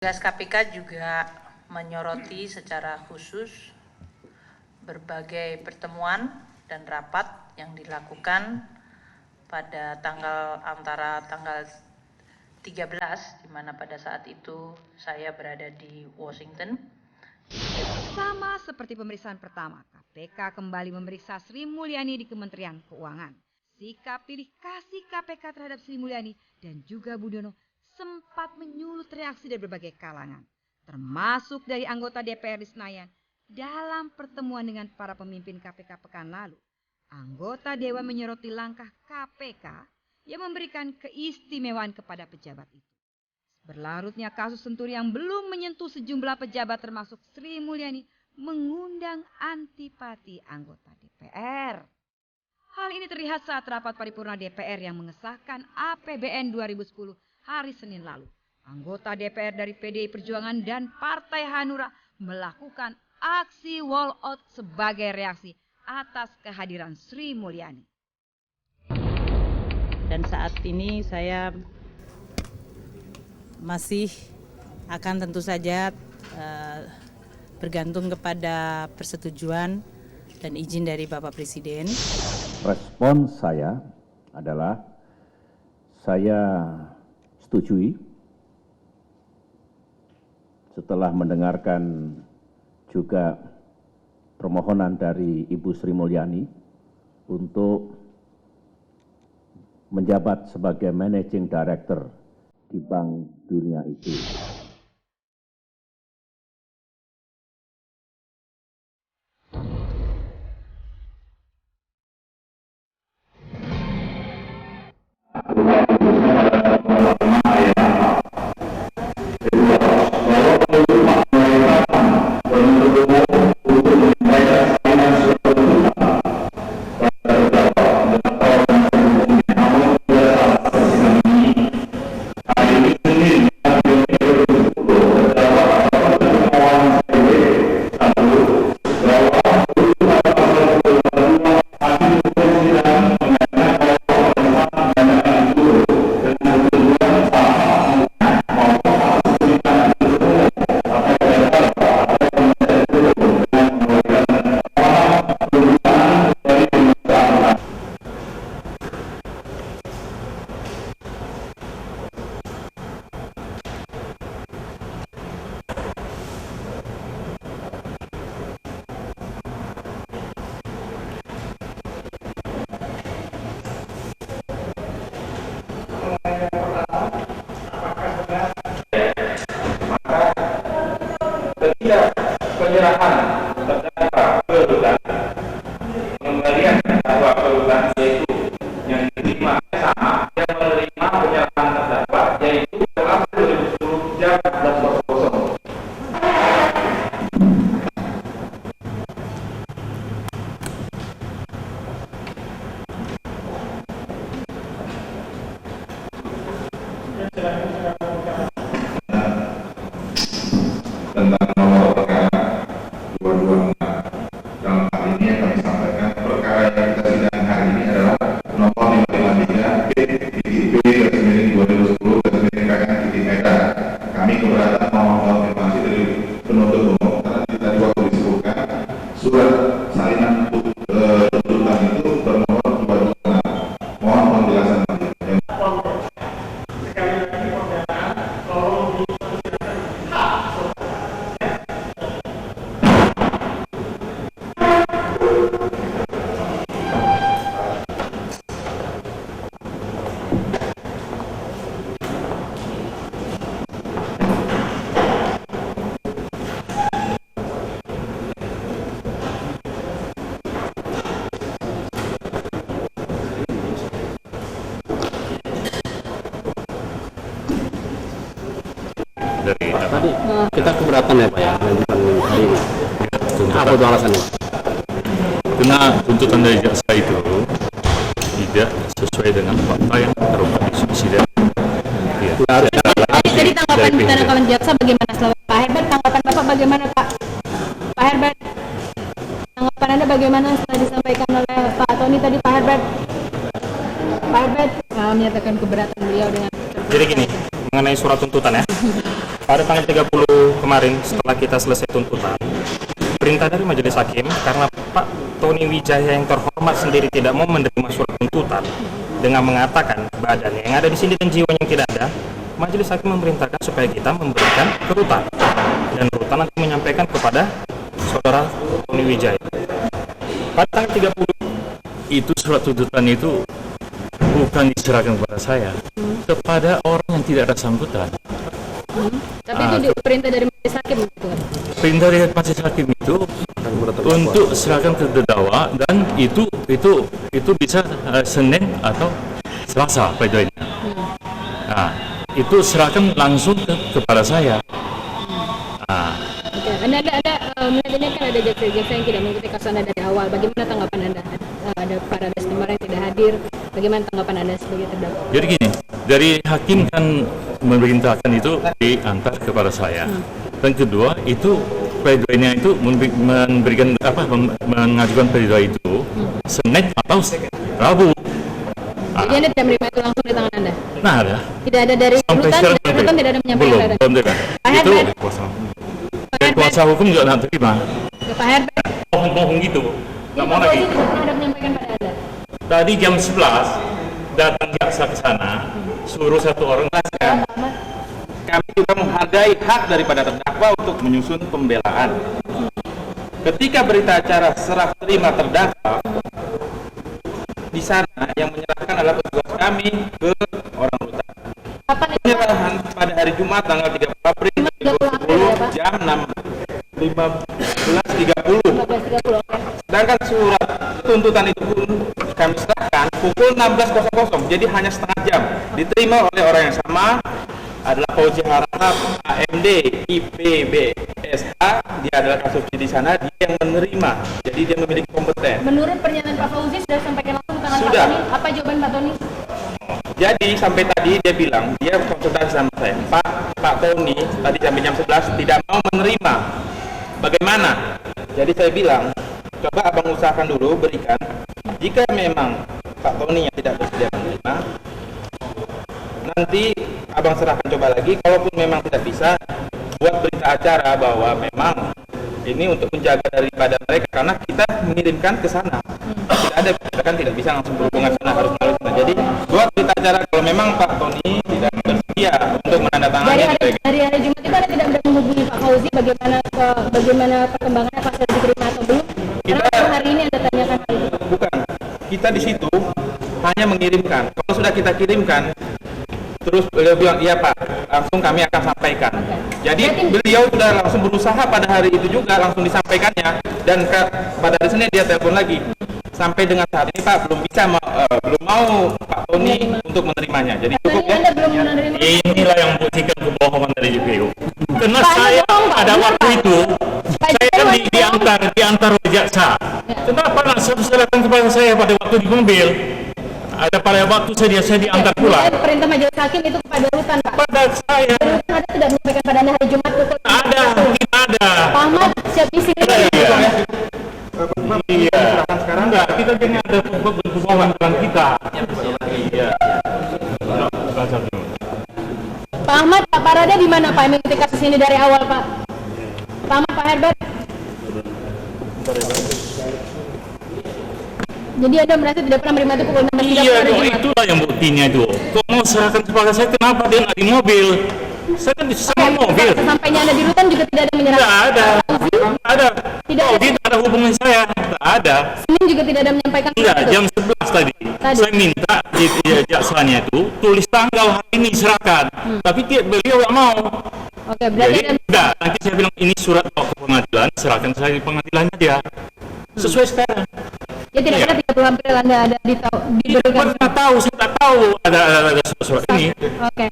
Tugas KPK juga menyoroti secara khusus berbagai pertemuan dan rapat yang dilakukan pada antara tanggal 13, di mana pada saat itu saya berada di Washington. Sama seperti pemeriksaan pertama, KPK kembali memeriksa Sri Mulyani di Kementerian Keuangan. Sikap pilih kasih KPK terhadap Sri Mulyani dan juga Budiono sempat menyulut reaksi dari berbagai kalangan, termasuk dari anggota DPR di Senayan. Dalam pertemuan dengan para pemimpin KPK pekan lalu, anggota Dewan menyoroti langkah KPK yang memberikan keistimewaan kepada pejabat itu. Berlarutnya kasus Senturi yang belum menyentuh sejumlah pejabat termasuk Sri Mulyani mengundang antipati anggota DPR. Hal ini terlihat saat rapat paripurna DPR yang mengesahkan APBN 2010 hari Senin lalu. Anggota DPR dari PDI Perjuangan dan Partai Hanura melakukan aksi walkout sebagai reaksi atas kehadiran Sri Mulyani. Dan saat ini saya masih akan tentu saja bergantung kepada persetujuan dan izin dari Bapak Presiden. Respon saya adalah saya setujui setelah mendengarkan juga permohonan dari Ibu Sri Mulyani untuk menjabat sebagai Managing Director di Bank Dunia itu. Penyerahan terdakwa kerugian pengembalian terdakwa kerugian yaitu yang diterima sama yang menerima penyerahan terdakwa yaitu dalam 2010 jam 11.00. Tentang nomor perkara 226. Dalam hal ini yang kami sampaikan, perkara yang kita sidang hari ini adalah nomor 553 B-2010-2010-KKN. Kami keberatan mohon konfirmasi dari penuntut umum karena tadi waktu disebutkan surat salinan tuntutan itu bernomor 226. Mohon penjelasan lagi. Sekali lagi pembelaan tolong dari tadi kita keberatan ya Pak ya lanjutan hari ini. Apa itu alasannya? Karena tuntutan dari jaksa itu tidak sesuai dengan fakta yang terungkap di persidangan. Ya. Jadi tanggapan jaksa bagaimana setelah Pak Herbert? Tanggapan Bapak bagaimana Pak? Pak Herbert, tanggapan Anda bagaimana setelah disampaikan oleh Pak Tony tadi Pak Herbert? Pak Herbert menyatakan keberatan beliau dengan. Jadi gini, mengenai surat tuntutan ya. Pada tanggal 30 kemarin setelah kita selesai tuntutan, perintah dari majelis hakim karena Pak Tony Wijaya yang terhormat sendiri tidak mau menerima surat tuntutan dengan mengatakan badannya yang ada di sini dan jiwanya yang tidak ada, majelis hakim memerintahkan supaya kita memberikan ke rutan dan rutan nanti menyampaikan kepada saudara Tony Wijaya. Pada tanggal 30 Itu surat tuntutan itu bukan diserahkan kepada saya, kepada orang yang tidak ada sambutan. Tapi itu perintah dari majelis hakim gitu kan? Perintah dari majelis hakim itu untuk serahkan ke terdakwa, dan itu bisa Senin atau Selasa pledoinya. Nah, itu serahkan langsung kepada saya. Oke, Anda melihat ini kan ada jaksa-jaksa yang tidak mengikuti kasus Anda dari awal. Bagaimana tanggapan Anda? Ada para kemarin yang tidak hadir. Bagaimana tanggapan Anda sebagai terdakwa? Jadi gini, dari hakim kan memerintahkan itu diantar kepada saya. Dan kedua, itu pledoinya itu memberikan mengajukan pledoi itu Senin atau Rabu. Jadi Anda tidak menerima itu langsung di tangan Anda? Nah, ada. Tidak ada dari rutan tidak ada menyampaikan? Belum ada. Itu dari kuasa hukum juga tidak terima. Pak Herbert? Bohong gitu. Jadi Pak Fauzi tidak pernah ada menyampaikan pada Anda? Tadi jam 11 datang jaksa ke sana, suruh satu orang. Kami juga menghargai hak daripada terdakwa untuk menyusun pembelaan. Ketika berita acara serah terima terdakwa, di sana yang menyerahkan adalah petugas kami ke orang rutan. Penyerahan pada hari Jumat tanggal 30 April 2010 jam 15.30. Sedangkan surat tuntutan itu pun kami serahkan pukul 16.00, jadi hanya setengah jam. Diterima oleh orang yang sama, adalah Fauzi Harahap, AMD, IPBSH. Dia adalah kasus di sana, dia yang menerima, jadi dia memiliki kompeten. Menurut pernyataan Pak Fauzi sudah sampaikan langsung ke tangan Sudah. Pak Tony. Apa jawaban Pak Tony? Jadi sampai tadi dia bilang, dia konsultasi sama saya, Pak Tony tadi sampai jam 11 tidak mau menerima. Bagaimana? Jadi saya bilang, coba abang usahakan dulu, berikan. Jika memang Pak Tony yang tidak bersedia menerima, nanti abang serahkan coba lagi. Kalaupun memang tidak bisa, buat berita acara bahwa memang ini untuk menjaga daripada mereka, karena kita mengirimkan ke sana. Tidak ada, kita kan tidak bisa langsung berhubungan sana, harus melalui sana. Jadi buat berita acara kalau memang Pak Tony tidak bersedia untuk menandatangani. Dari hari Jumat itu Anda tidak ada menghubungi Pak Fauzi bagaimana perkembangannya, pasal diterima atau belum? Karena baru hari ini Anda tanyakan hal itu. Bukan, kita di situ hanya mengirimkan. Kalau sudah kita kirimkan, terus beliau bilang, iya Pak, langsung kami akan sampaikan. Jadi beliau sudah langsung berusaha pada hari itu juga langsung disampaikannya, dan pada hari Senin dia telepon lagi. Sampai dengan saat ini Pak belum bisa, belum mau Pak Tony untuk menerimanya. Jadi cukup ya. Inilah yang buktikan kebohongan dari JPU. Karena saya pada waktu itu saya kan diantar oleh jaksa. Kenapa nak serahkan kepada saya pada waktu di mobil? Ada pada waktu saya diantar pulang. Perintah majelis hakim itu kepada rutan, Pak. Pada saya. Rutan Anda tidak menyampaikan pada Anda hari Jumat pukul. Ada, tidak ada. Pak Ahmad siap di sini. Iya. Sekarang enggak, kita jangan ada berhubungan dengan kita. Iya. Pak Ahmad, Pak Parada di mana Pak mengikuti kasus ini dari awal, Pak? Pak Ahmad, Pak Herbert. Jadi Anda merasa tidak pernah menerima itu pukul 16.30 Iya, hari Jumat? itulah yang buktinya itu. Kok mau serahkan kepada saya, kenapa dia nggak di mobil? Saya kan di sana mobil. Sesampainya Anda di rutan juga tidak ada menyerahkan. Tidak ada. Ada. Tidak ada. Tidak ada hubungan saya. Tidak ada. Senin juga tidak ada menyampaikan. Tidak, jam 11 tadi. Saya minta di jaksanya itu tulis tanggal hari ini serahkan. Tapi beliau nggak mau. Oke, berarti jadi enggak, nanti saya bilang ini surat bawa ke pengadilan, serahkan saya di pengadilannya dia. Sesuai sekarang. Ya tidak ada 30 April Anda ada diberikan. Saya tak tahu ada surat ini. Oke.